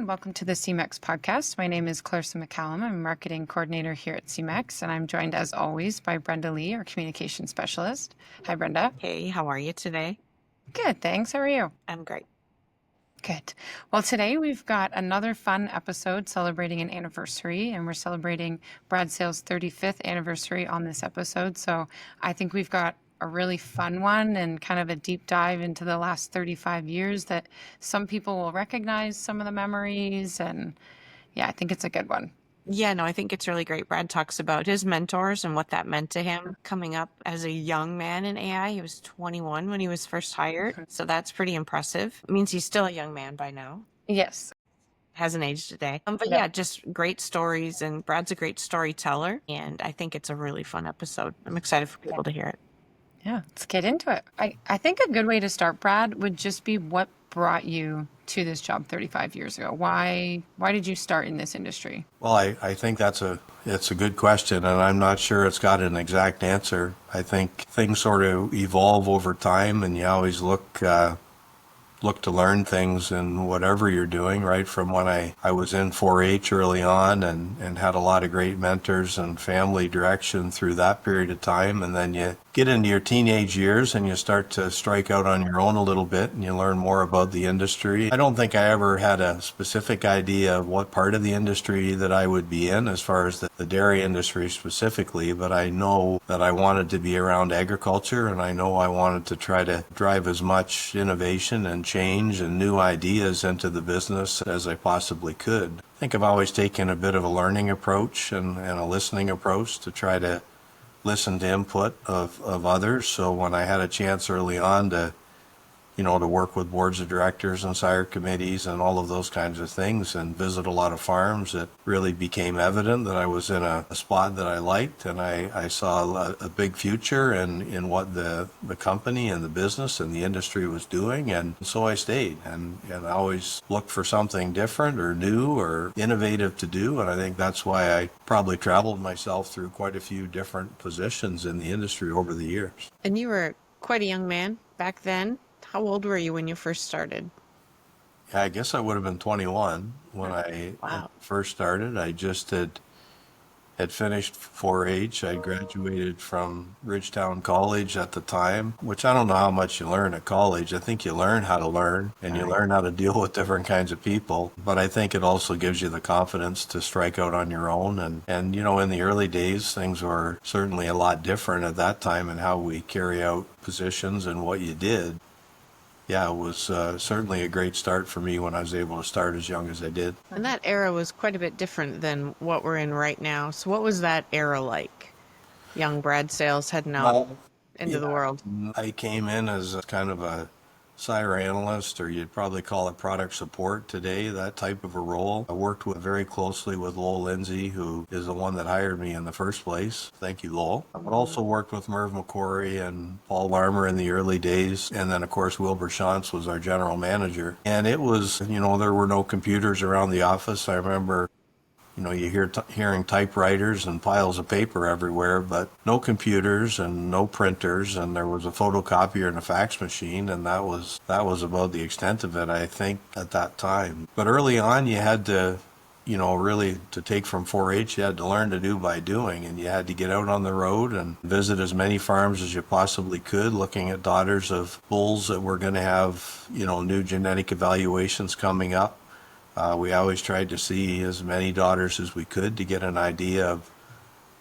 and welcome to the Semex podcast. My name is Clarissa McCallum. I'm a marketing coordinator here at Semex, and I'm joined as always by Brenda Lee, our communication specialist. Hi, Brenda. Hey, how are you today? Good, thanks. How are you? I'm great. Good. Well, today we've got another fun episode celebrating an anniversary, and we're celebrating Brad Sayles' 35th anniversary on this episode. So I think we've got a really fun one and kind of a deep dive into the last 35 years that some people will recognize some of the memories. And yeah, I think it's a good one. Yeah, no, I think it's really great. Brad talks about his mentors and what that meant to him coming up as a young man in AI. He was 21 when he was first hired. So that's pretty impressive. It means he's still a young man by now. Yes. Hasn't aged a day. But No. yeah, just great stories. And Brad's a great storyteller. And I think it's a really fun episode. I'm excited for people to hear it. Yeah, let's get into it. I think a good way to start, Brad, would just be what brought you to this job 35 years ago. Why did you start in this industry? Well, I think it's a good question, and I'm not sure it's got an exact answer. I think things sort of evolve over time, and you always look to learn things in whatever you're doing, right? From when I was in 4-H early on and had a lot of great mentors and family direction through that period of time. And then you get into your teenage years and you start to strike out on your own a little bit and you learn more about the industry. I don't think I ever had a specific idea of what part of the industry that I would be in as far as the dairy industry specifically, but I know that I wanted to be around agriculture and I know I wanted to try to drive as much innovation and change and new ideas into the business as I possibly could. I think I've always taken a bit of a learning approach and a listening approach to try to listen to input of others. So when I had a chance early on to work with boards of directors and sire committees and all of those kinds of things and visit a lot of farms, it really became evident that I was in a spot that I liked, and I saw a big future in what the company and the business and the industry was doing, and so I stayed and I always looked for something different or new or innovative to do, and I think that's why I probably traveled myself through quite a few different positions in the industry over the years. And you were quite a young man back then. How old were you when you first started? Yeah, I guess I would have been 21 when I Wow. first started. I just had finished 4-H. I graduated from Ridgetown College at the time, which I don't know how much you learn at college. I think you learn how to learn and you learn how to deal with different kinds of people. But I think it also gives you the confidence to strike out on your own. And in the early days, things were certainly a lot different at that time in how we carry out positions and what you did. Yeah, it was certainly a great start for me when I was able to start as young as I did. And that era was quite a bit different than what we're in right now. So what was that era like? Young Brad Sayles heading out into the world. I came in as a kind of a sire analyst, or you'd probably call it product support today, that type of a role. I worked very closely with Lowell Lindsay, who is the one that hired me in the first place. Thank you, Lowell. But also worked with Merv McCory and Paul Larmer in the early days. And then, of course, Wilbur Shantz was our general manager. And it was, there were no computers around the office. I remember you hearing typewriters and piles of paper everywhere, but no computers and no printers, and there was a photocopier and a fax machine, and that was about the extent of it, I think, at that time. But early on, you had to, really to take from 4-H, you had to learn to do by doing, and you had to get out on the road and visit as many farms as you possibly could, looking at daughters of bulls that were going to have, new genetic evaluations coming up. We always tried to see as many daughters as we could to get an idea of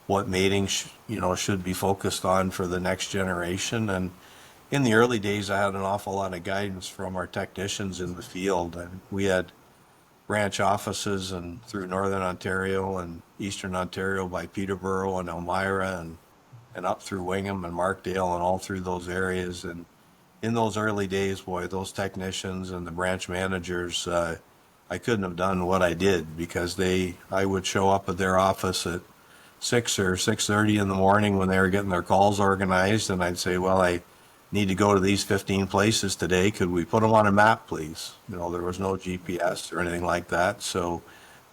what mating should be focused on for the next generation. And in the early days, I had an awful lot of guidance from our technicians in the field. And we had branch offices and through Northern Ontario and Eastern Ontario by Peterborough and Elmira and up through Wingham and Markdale and all through those areas. And in those early days, boy, those technicians and the branch managers, I couldn't have done what I did because I would show up at their office at 6 or 6:30 in the morning when they were getting their calls organized, and I'd say, well, I need to go to these 15 places today. Could we put them on a map, please? There was no GPS or anything like that. So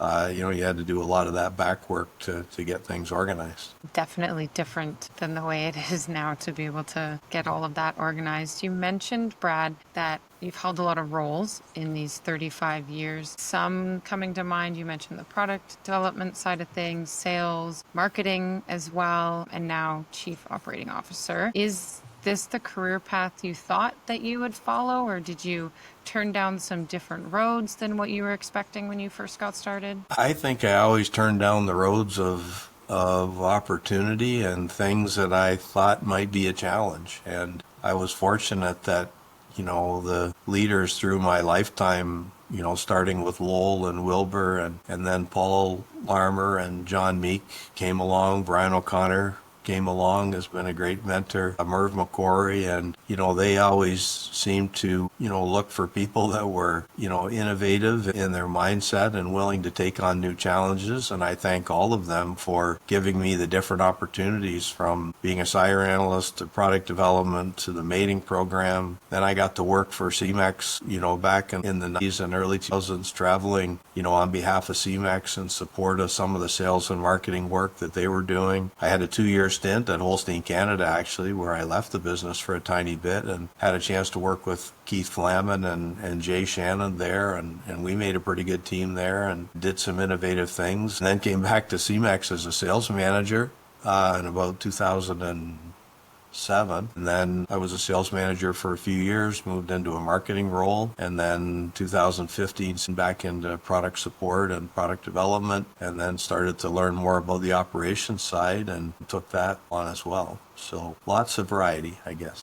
you had to do a lot of that back work to get things organized. Definitely different than the way it is now to be able to get all of that organized. You mentioned, Brad, that you've held a lot of roles in these 35 years. Some coming to mind, you mentioned the product development side of things, sales, marketing as well, and now Chief Operating Officer. Is this the career path you thought that you would follow, or did you turn down some different roads than what you were expecting when you first got started? I think I always turned down the roads of opportunity and things that I thought might be a challenge. And I was fortunate that, the leaders through my lifetime, starting with Lowell and Wilbur and then Paul Larmer and John Meek came along, Brian O'Connor came along, has been a great mentor, Merv McCory, and, they always seemed to, look for people that were, innovative in their mindset and willing to take on new challenges. And I thank all of them for giving me the different opportunities from being a sire analyst to product development to the mating program. Then I got to work for Semex, back in the 90s and early 2000s, traveling, on behalf of Semex in support of some of the sales and marketing work that they were doing. I had a 2-year stint at Holstein Canada, actually, where I left the business for a tiny bit and had a chance to work with Keith Flaman and Jay Shannon there, and we made a pretty good team there and did some innovative things. And then came back to Semex as a sales manager in about 2007. And then I was a sales manager for a few years, moved into a marketing role, and then 2015 back into product support and product development, and then started to learn more about the operations side and took that on as well. So lots of variety, I guess.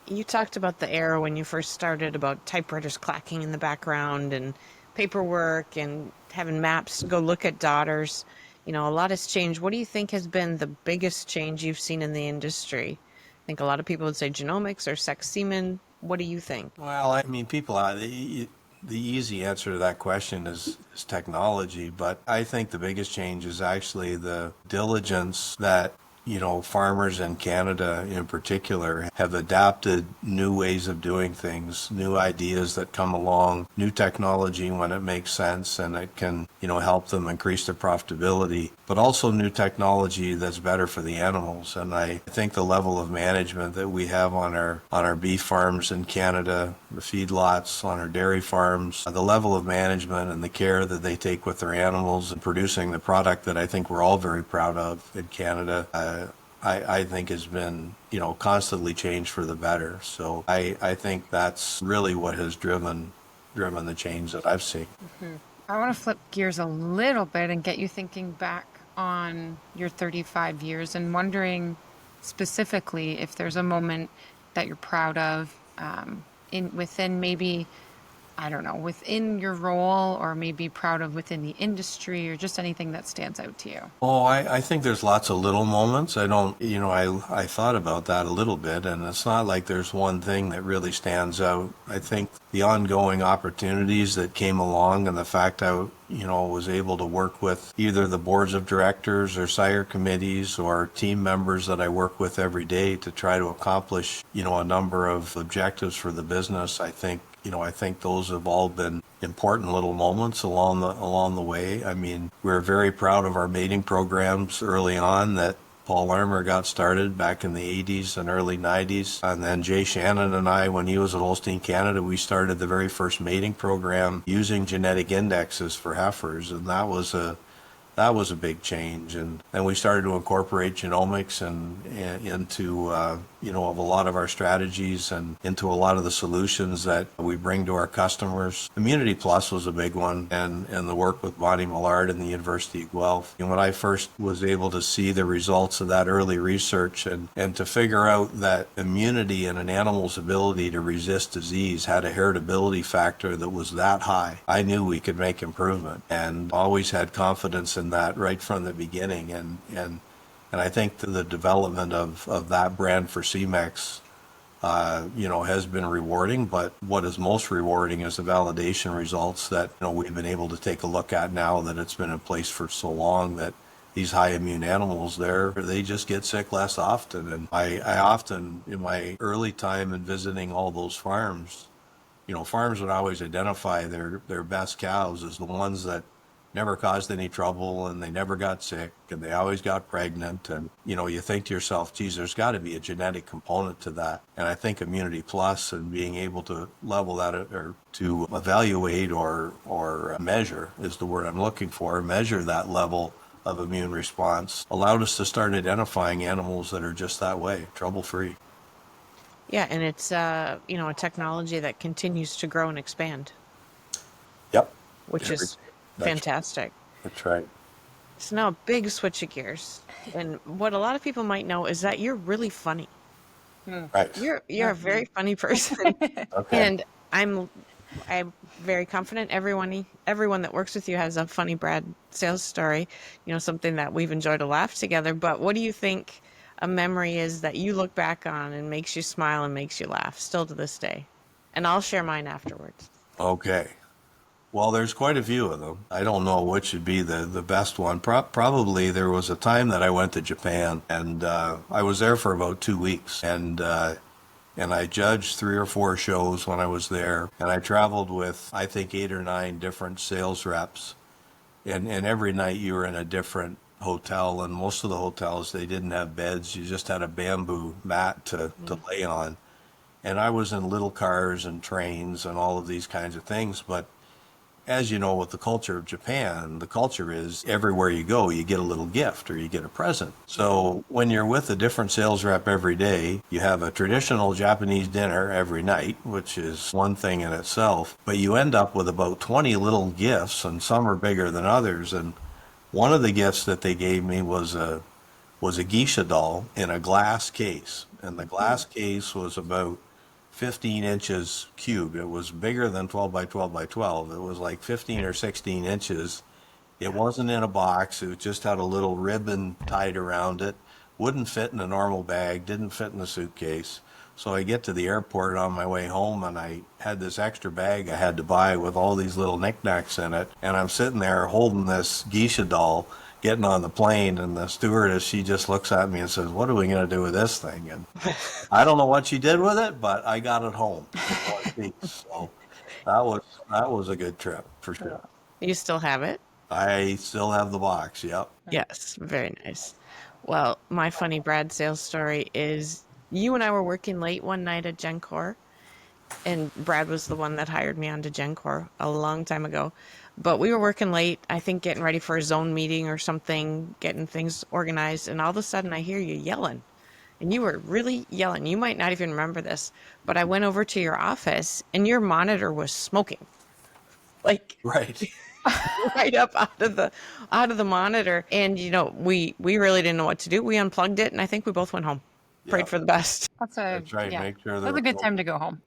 You talked about the era when you first started, about typewriters clacking in the background and paperwork and having maps to go look at daughters. A lot has changed. What do you think has been the biggest change you've seen in the industry? I think a lot of people would say genomics or sex semen. What do you think? Well, I mean, the easy answer to that question is technology, but I think the biggest change is actually the diligence that farmers in Canada in particular have adapted new ways of doing things, new ideas that come along, new technology when it makes sense and it can, help them increase their profitability, but also new technology that's better for the animals. And I think the level of management that we have on our beef farms in Canada, the feedlots, on our dairy farms, the level of management and the care that they take with their animals and producing the product that I think we're all very proud of in Canada, I think has been, constantly changed for the better. So I think that's really what has driven the change that I've seen. Mm-hmm. I want to flip gears a little bit and get you thinking back on your 35 years and wondering specifically if there's a moment that you're proud of within maybe, I don't know, within your role, or maybe proud of within the industry, or just anything that stands out to you. Oh, I think there's lots of little moments. I don't, I thought about that a little bit, and it's not like there's one thing that really stands out. I think the ongoing opportunities that came along and the fact I, was able to work with either the boards of directors or sire committees or team members that I work with every day to try to accomplish, a number of objectives for the business. I think those have all been important little moments along the way. I mean, we're very proud of our mating programs early on that Paul Larmer got started back in the 80s and early 90s. And then Jay Shannon and I, when he was at Holstein Canada, we started the very first mating program using genetic indexes for heifers. And that was a big change. And then we started to incorporate genomics and into, of a lot of our strategies and into a lot of the solutions that we bring to our customers. Immunity Plus was a big one, and the work with Bonnie Millard and the University of Guelph. And when I first was able to see the results of that early research and to figure out that immunity in an animal's ability to resist disease had a heritability factor that was that high, I knew we could make improvement, and always had confidence in that right from the beginning. And I think the development of that brand for Semex, has been rewarding. But what is most rewarding is the validation results that, we've been able to take a look at now that it's been in place for so long, that these high immune animals they just get sick less often. And I often, in my early time in visiting all those farms, farms would always identify their best cows as the ones that never caused any trouble, and they never got sick, and they always got pregnant. And, you think to yourself, geez, there's got to be a genetic component to that. And I think Immunity Plus and being able to level that or to evaluate or measure is the word I'm looking for, measure that level of immune response allowed us to start identifying animals that are just that way, trouble-free. Yeah, and it's a technology that continues to grow and expand, Yep. which is That's, fantastic. that's right. So now a big switch of gears. And what a lot of people might know is that you're really funny. Right. You're a very funny person. Okay. And I'm very confident everyone that works with you has a funny Brad Sayles story, something that we've enjoyed a laugh together. But what do you think a memory is that you look back on and makes you smile and makes you laugh still to this day? And I'll share mine afterwards. Okay. Well, there's quite a few of them. I don't know which would be the best one. Probably there was a time that I went to Japan, and I was there for about 2 weeks, and I judged 3 or 4 shows when I was there, and I traveled with, I think, 8 or 9 different sales reps, and every night you were in a different hotel, and most of the hotels, they didn't have beds. You just had a bamboo mat to lay on. And I was in little cars and trains and all of these kinds of things, but as you know, with the culture of Japan, the culture is everywhere you go, you get a little gift or you get a present. So when you're with a different sales rep every day, you have a traditional Japanese dinner every night, which is one thing in itself, but you end up with about 20 little gifts, and some are bigger than others. And one of the gifts that they gave me was a geisha doll in a glass case. And the glass case was about 15 inches cubed. It was bigger than 12 by 12 by 12. It was like 15 or 16 inches. It wasn't in a box. It just had a little ribbon tied around it. Wouldn't fit in a normal bag, didn't fit in a suitcase. So I get to the airport on my way home, and I had this extra bag I had to buy with all these little knickknacks in it. And I'm sitting there holding this geisha doll, getting on the plane, and the stewardess, she just looks at me and says, "What are we going to do with this thing?" And I don't know what she did with it, but I got it home in one piece. So that was a good trip for sure. You still have it? I still have the box. Yep. Yes, very nice. Well, my funny Brad Sayles story is you and I were working late one night at Gencor, and Brad was the one that hired me onto Gencor a long time ago. But we were working late, I think getting ready for a zone meeting or something, getting things organized, and all of a sudden I hear you yelling. And you were really yelling. You might not even remember this, but I went over to your office and your monitor was smoking. Like Right. right up out of the monitor. And we really didn't know what to do. We unplugged it and I think we both went home. Prayed Yep. for the best. That's right. Yeah. Make sure That's there's a good no time to go home.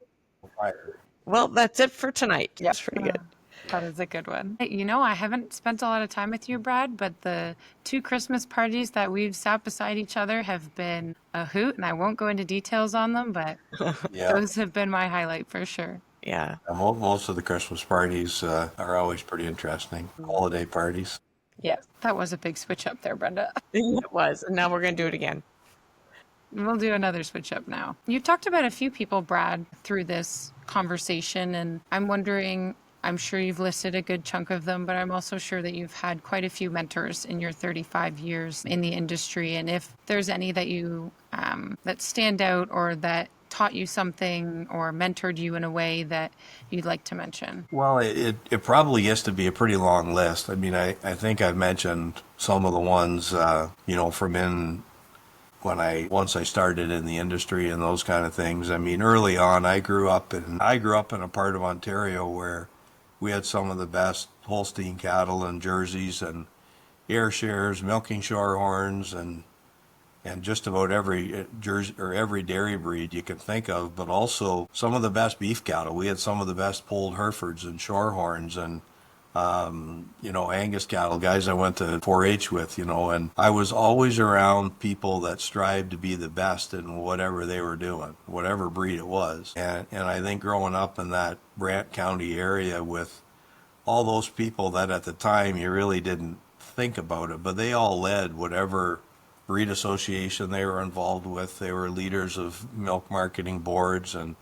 fire. Well, that's it for tonight. Yep. That's pretty good. That is a good one. I haven't spent a lot of time with you, Brad, but the 2 Christmas parties that we've sat beside each other have been a hoot, and I won't go into details on them, but Yeah. those have been my highlight for sure. Yeah. Most of the Christmas parties are always pretty interesting. Holiday parties. Yeah. That was a big switch up there, Brenda. It was. And now we're going to do it again. We'll do another switch up now. You talked about a few people, Brad, through this conversation, and I'm wondering, I'm sure you've listed a good chunk of them, but I'm also sure that you've had quite a few mentors in your 35 years in the industry. And if there's any that you that stand out or that taught you something or mentored you in a way that you'd like to mention? Well, it probably gets to be a pretty long list. I mean, I think I've mentioned some of the ones, from once I started in the industry and those kind of things. I mean, early on, I grew up in a part of Ontario where we had some of the best Holstein cattle and Jerseys and Ayrshires, milking Shorehorns, and just about every Jersey or every dairy breed you can think of, but also some of the best beef cattle. We had some of the best polled Herefords and Shorehorns and Angus cattle, guys I went to 4-H with, and I was always around people that strived to be the best in whatever they were doing, whatever breed it was. And I think growing up in that Brant County area with all those people that at the time you really didn't think about it, but they all led whatever breed association they were involved with. They were leaders of milk marketing boards, and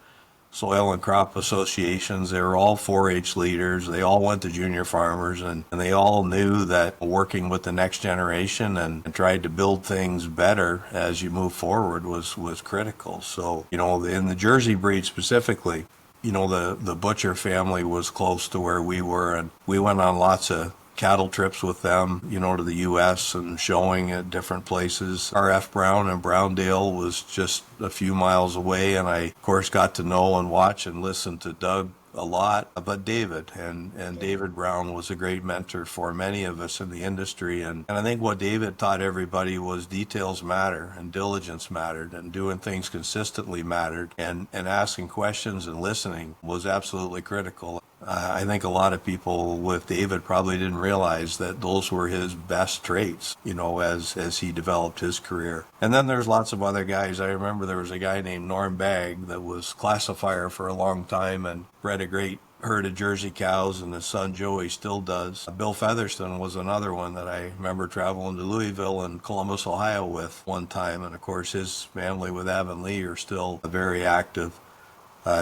soil and crop associations. They were all 4-H leaders. They all went to junior farmers, and they all knew that working with the next generation and tried to build things better as you move forward was critical. So, in the Jersey breed specifically, the Butcher family was close to where we were, and we went on lots of cattle trips with them, to the U.S. and showing at different places. R.F. Brown in Browndale was just a few miles away, and I, of course, got to know and watch and listen to Doug a lot, but David and David Brown was a great mentor for many of us in the industry, and I think what David taught everybody was details matter and diligence mattered and doing things consistently mattered, and asking questions and listening was absolutely critical. I think a lot of people with David probably didn't realize that those were his best traits, as he developed his career. And then there's lots of other guys. I remember there was a guy named Norm Bagg that was classifier for a long time and bred a great herd of Jersey cows, and his son Joey still does. Bill Featherston was another one that I remember traveling to Louisville and Columbus, Ohio with one time. And of course, his family with Avonlea are still very active.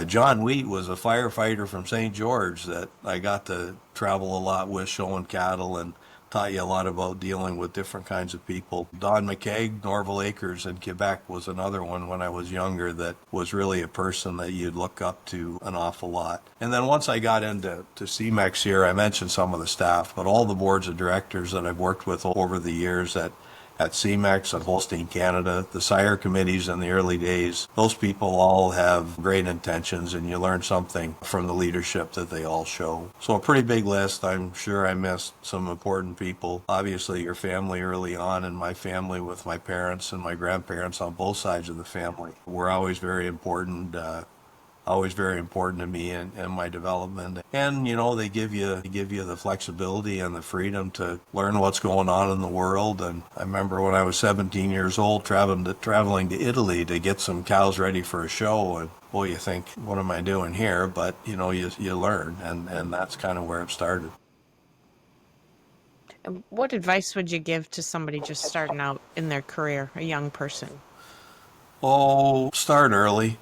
John Wheat was a firefighter from St. George that I got to travel a lot with, showing cattle, and taught you a lot about dealing with different kinds of people. Don McKeag, Norval Acres in Quebec, was another one when I was younger that was really a person that you'd look up to an awful lot. And then once I got into Semex here, I mentioned some of the staff, but all the boards of directors that I've worked with over the years at Semex, at Holstein Canada, the sire committees in the early days, those people all have great intentions, and you learn something from the leadership that they all show. So a pretty big list. I'm sure I missed some important people. Obviously, your family early on, and my family with my parents and my grandparents on both sides of the family were always very important. Always very important to me and my development. And, they give you the flexibility and the freedom to learn what's going on in the world. And I remember when I was 17 years old, traveling to Italy to get some cows ready for a show. And boy, you think, what am I doing here? But, you learn. And that's kind of where it started. What advice would you give to somebody just starting out in their career, a young person? Oh, start early.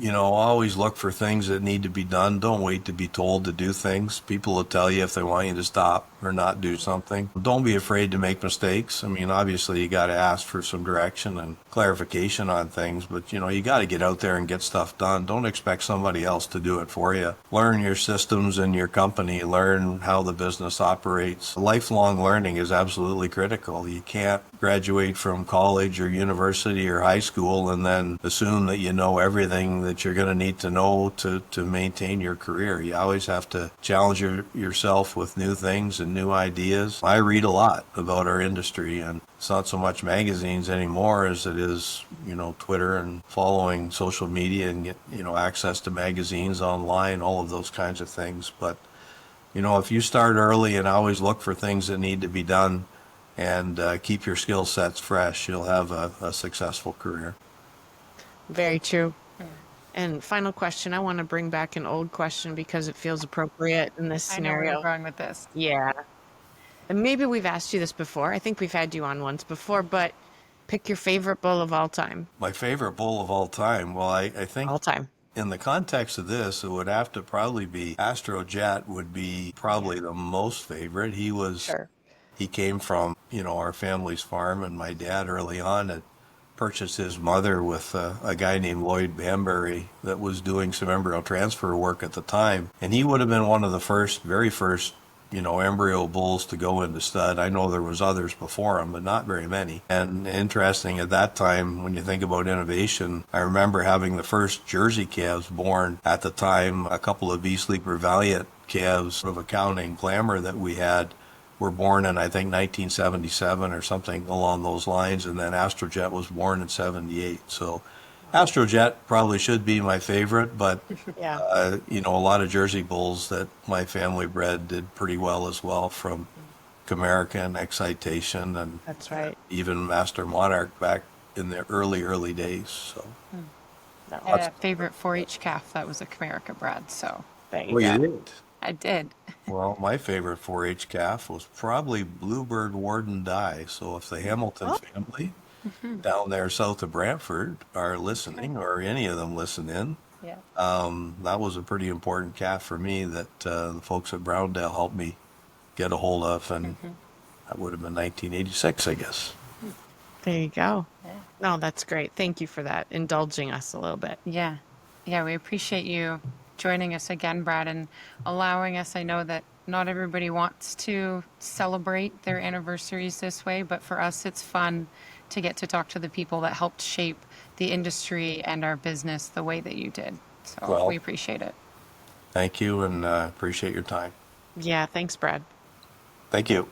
Always look for things that need to be done. Don't wait to be told to do things. People will tell you if they want you to stop or not do something. Don't be afraid to make mistakes. I mean, obviously you got to ask for some direction and clarification on things, but you got to get out there and get stuff done. Don't expect somebody else to do it for you. Learn your systems in your company. Learn how the business operates. Lifelong learning is absolutely critical. You can't graduate from college or university or high school and then assume that you know everything that you're going to need to know to maintain your career. You always have to challenge yourself with new things and new ideas. I read a lot about our industry, and it's not so much magazines anymore as it is, Twitter and following social media and get, access to magazines online, all of those kinds of things. But, if you start early and always look for things that need to be done and keep your skill sets fresh, you'll have a successful career. Very true. And final question, I want to bring back an old question because it feels appropriate in this I know where scenario. you're going with this. Yeah. And maybe we've asked you this before. I think we've had you on once before, but pick your favorite bull of all time. My favorite bull of all time? Well, I think All time. in the context of this, it would have to probably be Astrojet would be probably the most favorite. He came from, our family's farm, and my dad early on had purchased his mother with a guy named Lloyd Bambury that was doing some embryo transfer work at the time. And he would have been one of the very first, embryo bulls to go into stud. I know there was others before him, but not very many. And interesting at that time, when you think about innovation, I remember having the first Jersey calves born at the time. A couple of V-Sleeper Valiant calves of a cow named Glamour that we had were born in, I think, 1977 or something along those lines, and then Astrojet was born in 78. So Astrojet probably should be my favorite, but Yeah. a lot of Jersey bulls that my family bred did pretty well as well, from Comerica and Excitation, and That's right. even Master Monarch back in the early days. So That I had was, a favorite 4-H calf that was a Comerica bred, so there you go. did. I did. Well, my favorite 4-H calf was probably Bluebird Warden Dye. So if the Hamilton family down there south of Brantford are listening, or any of them listen in, Yeah. That was a pretty important calf for me that the folks at Browndale helped me get a hold of, and that would have been 1986, I guess. There you go. Yeah. No, that's great. Thank you for that, indulging us a little bit. Yeah. Yeah, we appreciate you joining us again, Brad, and allowing us. I know that not everybody wants to celebrate their anniversaries this way, but for us, it's fun to get to talk to the people that helped shape the industry and our business the way that you did. So we Well, appreciate it. thank you, and appreciate your time. Yeah, thanks, Brad. Thank you.